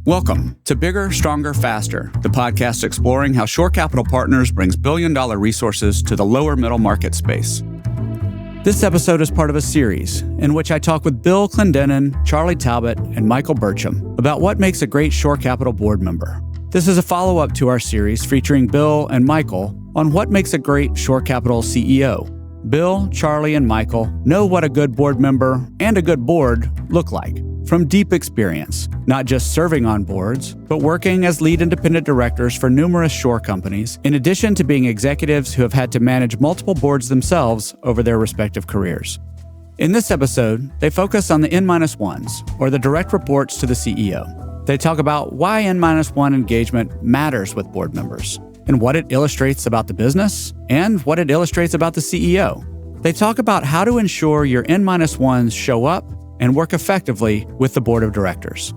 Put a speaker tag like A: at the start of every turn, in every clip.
A: Welcome to Bigger, Stronger, Faster, the podcast exploring how Shore Capital Partners brings billion-dollar resources to the lower middle market space. This episode is part of a series in which I talk with Bill Clendenen, Charlie Talbot, and Michael Burcham about what makes a great Shore Capital board member. This is a follow-up to our series featuring Bill and Michael on what makes a great Shore Capital CEO. Bill, Charlie, and Michael know what a good board member and a good board look like from deep experience, not just serving on boards, but working as lead independent directors for numerous shore companies, in addition to being executives who have had to manage multiple boards themselves over their respective careers. In this episode, they focus on the N-1s, or the direct reports to the CEO. They talk about why N-1 engagement matters with board members, and what it illustrates about the business, and what it illustrates about the CEO. They talk about how to ensure your N-1s show up and work effectively with the board of directors.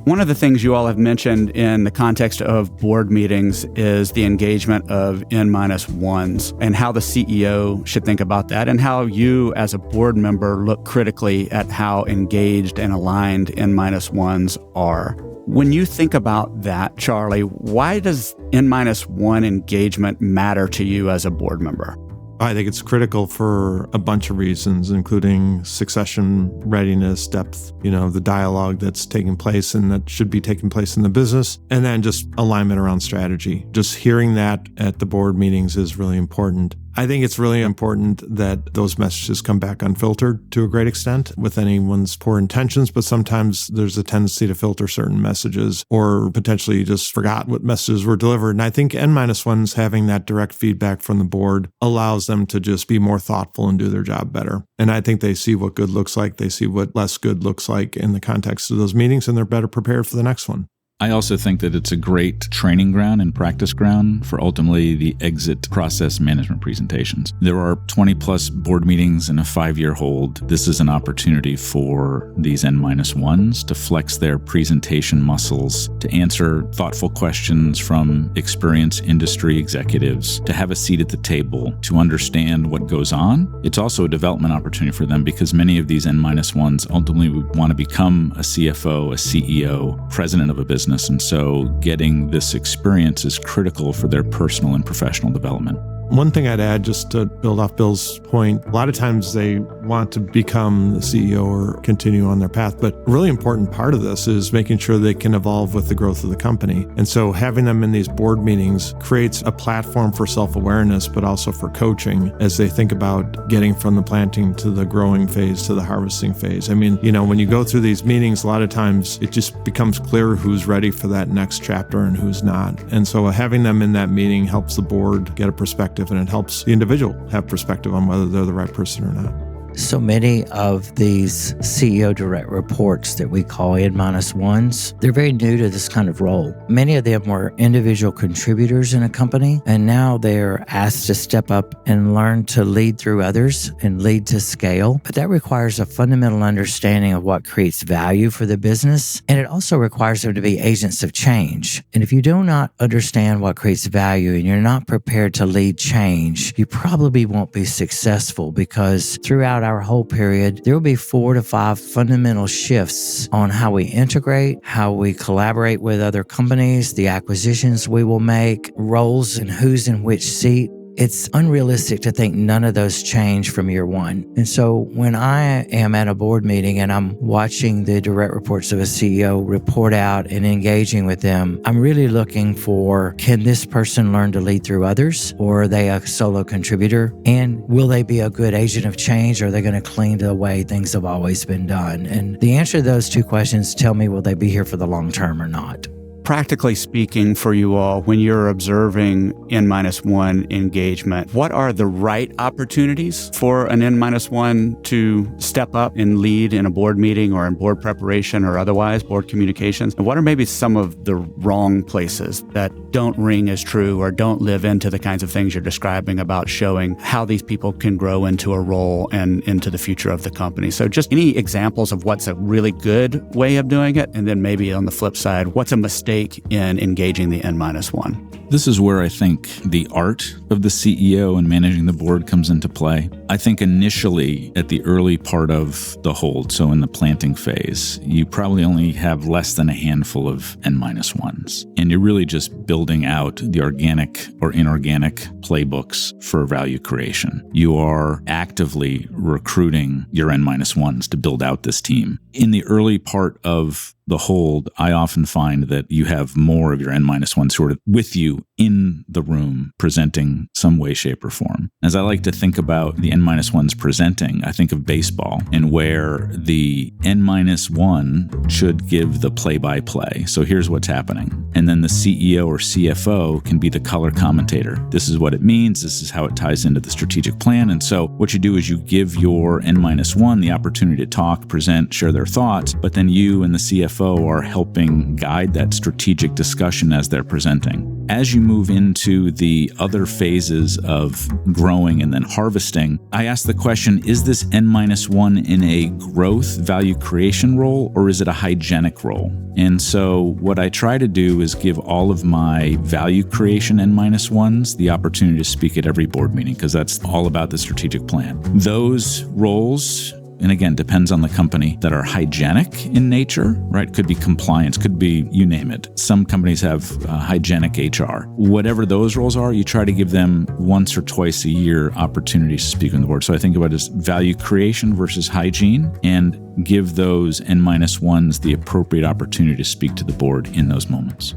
A: One of the things you all have mentioned in the context of board meetings is the engagement of N-1s and how the CEO should think about that, and how you as a board member look critically at how engaged and aligned N-1s are. When you think about that, Charlie, why does N-1 engagement matter to you as a board member?
B: I think it's critical for a bunch of reasons, including succession, readiness, depth, the dialogue that's taking place and that should be taking place in the business, and then just alignment around strategy. Just hearing that at the board meetings is really important. I think it's really important that those messages come back unfiltered to a great extent with anyone's poor intentions, but sometimes there's a tendency to filter certain messages or potentially just forgot what messages were delivered. And I think N-1s having that direct feedback from the board allows them to just be more thoughtful and do their job better. And I think they see what good looks like, they see what less good looks like in the context of those meetings, and they're better prepared for the next one.
C: I also think that it's a great training ground and practice ground for ultimately the exit process management presentations. There are 20 plus board meetings in a 5-year hold. This is an opportunity for these N-1s to flex their presentation muscles, to answer thoughtful questions from experienced industry executives, to have a seat at the table, to understand what goes on. It's also a development opportunity for them because many of these N-1s ultimately would want to become a CFO, a CEO, president of a business. And so getting this experience is critical for their personal and professional development.
B: One thing I'd add, just to build off Bill's point, a lot of times they want to become the CEO or continue on their path, but a really important part of this is making sure they can evolve with the growth of the company. And so having them in these board meetings creates a platform for self-awareness, but also for coaching as they think about getting from the planting to the growing phase to the harvesting phase. I mean, when you go through these meetings, a lot of times it just becomes clear who's ready for that next chapter and who's not. And so having them in that meeting helps the board get a perspective, and it helps the individual have perspective on whether they're the right person or not.
D: So many of these CEO direct reports that we call N-1s, they're very new to this kind of role. Many of them were individual contributors in a company, and now they're asked to step up and learn to lead through others and lead to scale. But that requires a fundamental understanding of what creates value for the business, and it also requires them to be agents of change. And if you do not understand what creates value and you're not prepared to lead change, you probably won't be successful, because throughout our whole period, there will be 4 to 5 fundamental shifts on how we integrate, how we collaborate with other companies, the acquisitions we will make, roles and who's in which seat. It's unrealistic to think none of those change from year one. And so when I am at a board meeting and I'm watching the direct reports of a CEO report out and engaging with them, I'm really looking for, can this person learn to lead through others, or are they a solo contributor? And will they be a good agent of change, or are they going to cling to the way things have always been done? And the answer to those 2 questions tell me, will they be here for the long term or not?
A: Practically speaking for you all, when you're observing N-1 engagement, what are the right opportunities for an N-1 to step up and lead in a board meeting or in board preparation or otherwise, board communications? And what are maybe some of the wrong places that don't ring as true or don't live into the kinds of things you're describing about showing how these people can grow into a role and into the future of the company? So just any examples of what's a really good way of doing it, and then maybe on the flip side, what's a mistake in engaging the N-1?
C: This is where I think the art of the CEO and managing the board comes into play. I think initially at the early part of the hold, so in the planting phase, you probably only have less than a handful of N-1s. And you're really just building out the organic or inorganic playbooks for value creation. You are actively recruiting your N-1s to build out this team. In the early part of the hold, I often find that you have more of your N-1s who are with you in the room presenting some way, shape, or form. As I like to think about the N-1s presenting, I think of baseball and where the N-1 should give the play-by-play. So here's what's happening. And then the CEO or CFO can be the color commentator. This is what it means. This is how it ties into the strategic plan. And so what you do is you give your N-1 the opportunity to talk, present, share their thoughts, but then you and the CFO are helping guide that strategic discussion as they're presenting. As you move into the other phases of growing and then harvesting, I ask the question, is this N-1 in a growth value creation role or is it a hygienic role? And so what I try to do is give all of my value creation N-1s the opportunity to speak at every board meeting because that's all about the strategic plan. Those roles, and again, depends on the company, that are hygienic in nature, right? Could be compliance, could be you name it. Some companies have hygienic HR. Whatever those roles are, you try to give them once or twice a year opportunities to speak on the board. So I think about it as value creation versus hygiene and give those N-1s the appropriate opportunity to speak to the board in those moments.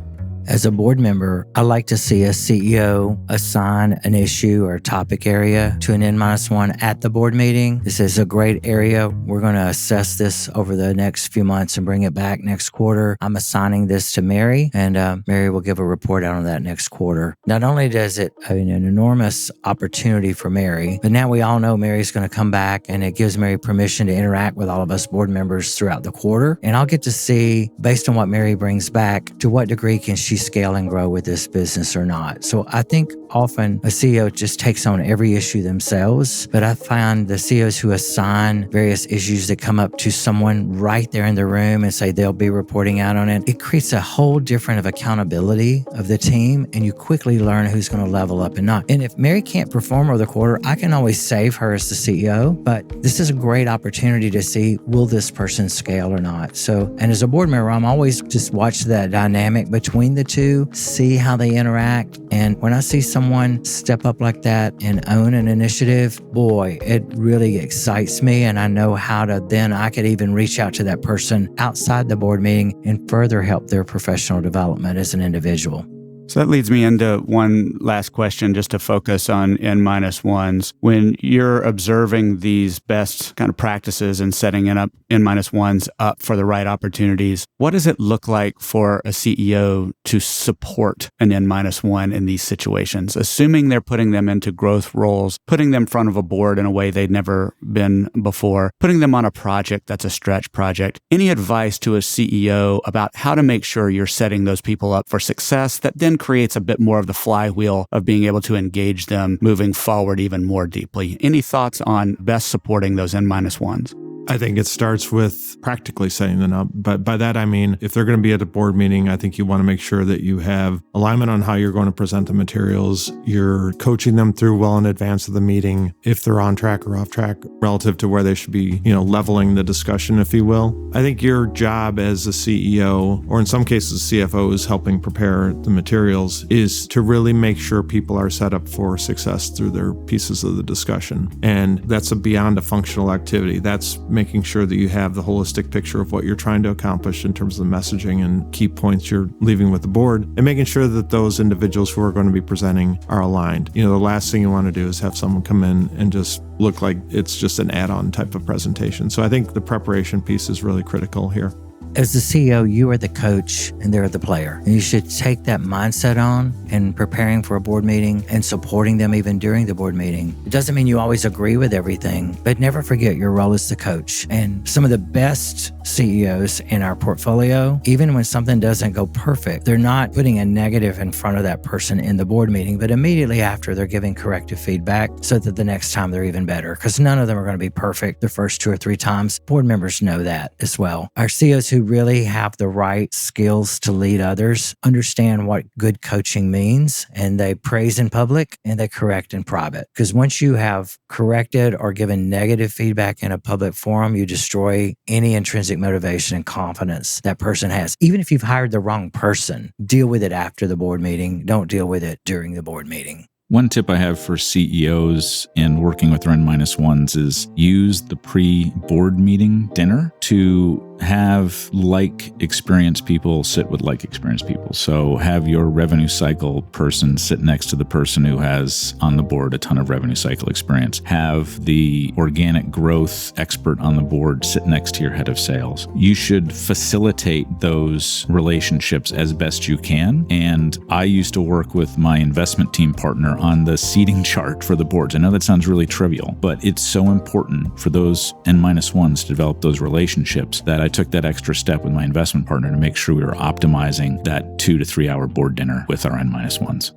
D: As a board member, I like to see a CEO assign an issue or a topic area to an N-1 at the board meeting. This is a great area. We're going to assess this over the next few months and bring it back next quarter. I'm assigning this to Mary, and Mary will give a report out on that next quarter. Not only does it an enormous opportunity for Mary, but now we all know Mary's going to come back, and it gives Mary permission to interact with all of us board members throughout the quarter. And I'll get to see, based on what Mary brings back, to what degree can she scale and grow with this business or not. So I think often a CEO just takes on every issue themselves, but I find the CEOs who assign various issues that come up to someone right there in the room and say they'll be reporting out on it, it creates a whole different of accountability of the team, and you quickly learn who's going to level up and not. And if Mary can't perform over the quarter, I can always save her as the CEO, but this is a great opportunity to see, will this person scale or not? So, and as a board member, I'm always just watch that dynamic between the two, see how they interact. And when I see someone step up like that and own an initiative, boy, it really excites me. And I know how to then I could even reach out to that person outside the board meeting and further help their professional development as an individual.
A: So that leads me into one last question just to focus on N-1s. When you're observing these best kind of practices and setting up N-1s up for the right opportunities, what does it look like for a CEO to support an N-1 in these situations? Assuming they're putting them into growth roles, putting them in front of a board in a way they'd never been before, putting them on a project that's a stretch project. Any advice to a CEO about how to make sure you're setting those people up for success that then creates a bit more of the flywheel of being able to engage them moving forward even more deeply? Any thoughts on best supporting those N-1s?
B: I think it starts with practically setting them up. But by that, I mean, if they're going to be at a board meeting, I think you want to make sure that you have alignment on how you're going to present the materials. You're coaching them through well in advance of the meeting, if they're on track or off track relative to where they should be, leveling the discussion, if you will. I think your job as a CEO, or in some cases, CFO, is helping prepare the materials, is to really make sure people are set up for success through their pieces of the discussion. And that's beyond a functional activity. That's making sure that you have the holistic picture of what you're trying to accomplish in terms of the messaging and key points you're leaving with the board, and making sure that those individuals who are going to be presenting are aligned. The last thing you want to do is have someone come in and just look like it's just an add-on type of presentation. So I think the preparation piece is really critical here.
D: As the CEO, you are the coach and they're the player. And you should take that mindset on in preparing for a board meeting and supporting them even during the board meeting. It doesn't mean you always agree with everything, but never forget your role as the coach. And some of the best CEOs in our portfolio, even when something doesn't go perfect, they're not putting a negative in front of that person in the board meeting, but immediately after they're giving corrective feedback so that the next time they're even better. Because none of them are going to be perfect the first 2 or 3 times. Board members know that as well. Our CEOs who really have the right skills to lead others, understand what good coaching means, and they praise in public and they correct in private. Because once you have corrected or given negative feedback in a public forum, you destroy any intrinsic motivation and confidence that person has. Even if you've hired the wrong person, deal with it after the board meeting. Don't deal with it during the board meeting.
C: One tip I have for CEOs in working with their N-1s is use the pre-board meeting dinner to have like experienced people sit with like experienced people. So have your revenue cycle person sit next to the person who has on the board a ton of revenue cycle experience. Have the organic growth expert on the board sit next to your head of sales. You should facilitate those relationships as best you can. And I used to work with my investment team partner on the seating chart for the boards. I know that sounds really trivial, but it's so important for those N-1s to develop those relationships that I took that extra step with my investment partner to make sure we were optimizing that 2 to 3 hour board dinner with our N-1s.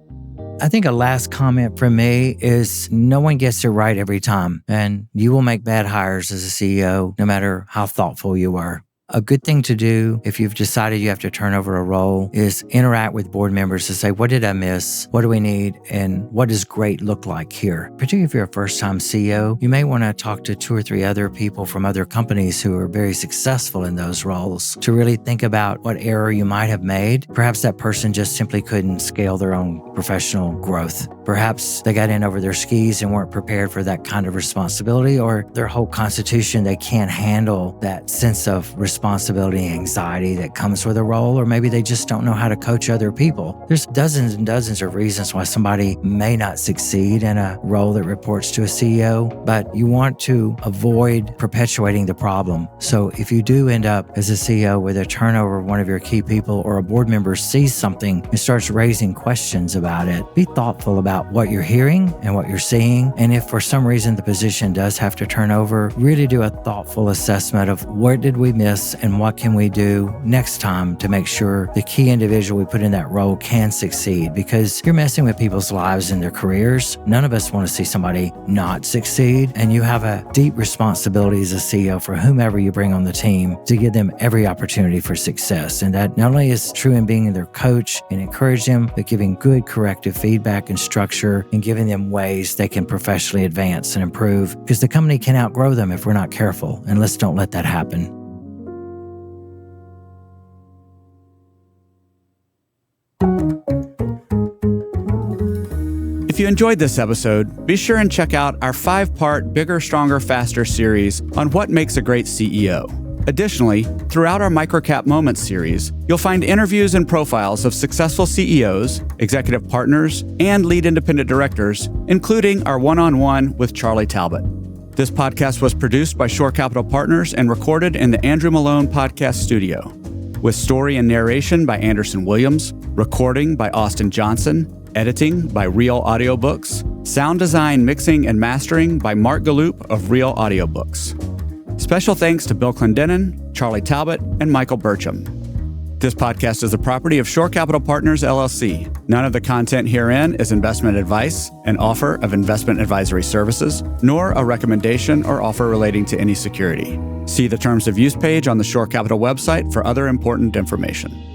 D: I think a last comment from me is no one gets it right every time, and you will make bad hires as a CEO, no matter how thoughtful you are. A good thing to do if you've decided you have to turn over a role is interact with board members to say, what did I miss? What do we need? And what does great look like here? Particularly if you're a first-time CEO, you may want to talk to 2 or 3 other people from other companies who are very successful in those roles to really think about what error you might have made. Perhaps that person just simply couldn't scale their own professional growth. Perhaps they got in over their skis and weren't prepared for that kind of responsibility, or their whole constitution, they can't handle that sense of responsibility and anxiety that comes with a role, or maybe they just don't know how to coach other people. There's dozens and dozens of reasons why somebody may not succeed in a role that reports to a CEO, but you want to avoid perpetuating the problem. So if you do end up as a CEO with a turnover of one of your key people, or a board member sees something and starts raising questions about it, be thoughtful about what you're hearing and what you're seeing. And if for some reason the position does have to turn over, really do a thoughtful assessment of where did we miss and what can we do next time to make sure the key individual we put in that role can succeed, because you're messing with people's lives and their careers. None of us want to see somebody not succeed, and you have a deep responsibility as a CEO for whomever you bring on the team to give them every opportunity for success. And that not only is true in being their coach and encourage them, but giving good corrective feedback and structure and giving them ways they can professionally advance and improve, because the company can outgrow them if we're not careful, and let's don't let that happen.
A: If you enjoyed this episode, be sure and check out our 5-part Bigger, Stronger, Faster series on what makes a great CEO. Additionally, throughout our Microcap Moments series, you'll find interviews and profiles of successful CEOs, executive partners, and lead independent directors, including our one-on-one with Charlie Talbot. This podcast was produced by Shore Capital Partners and recorded in the Andrew Malone Podcast Studio, with story and narration by Anderson Williams, recording by Austin Johnson, editing by Real Audiobooks, sound design, mixing, and mastering by Mark Galloop of Real Audiobooks. Special thanks to Bill Clendenen, Charlie Talbot, and Michael Burcham. This podcast is the property of Shore Capital Partners, LLC. None of the content herein is investment advice, an offer of investment advisory services, nor a recommendation or offer relating to any security. See the Terms of Use page on the Shore Capital website for other important information.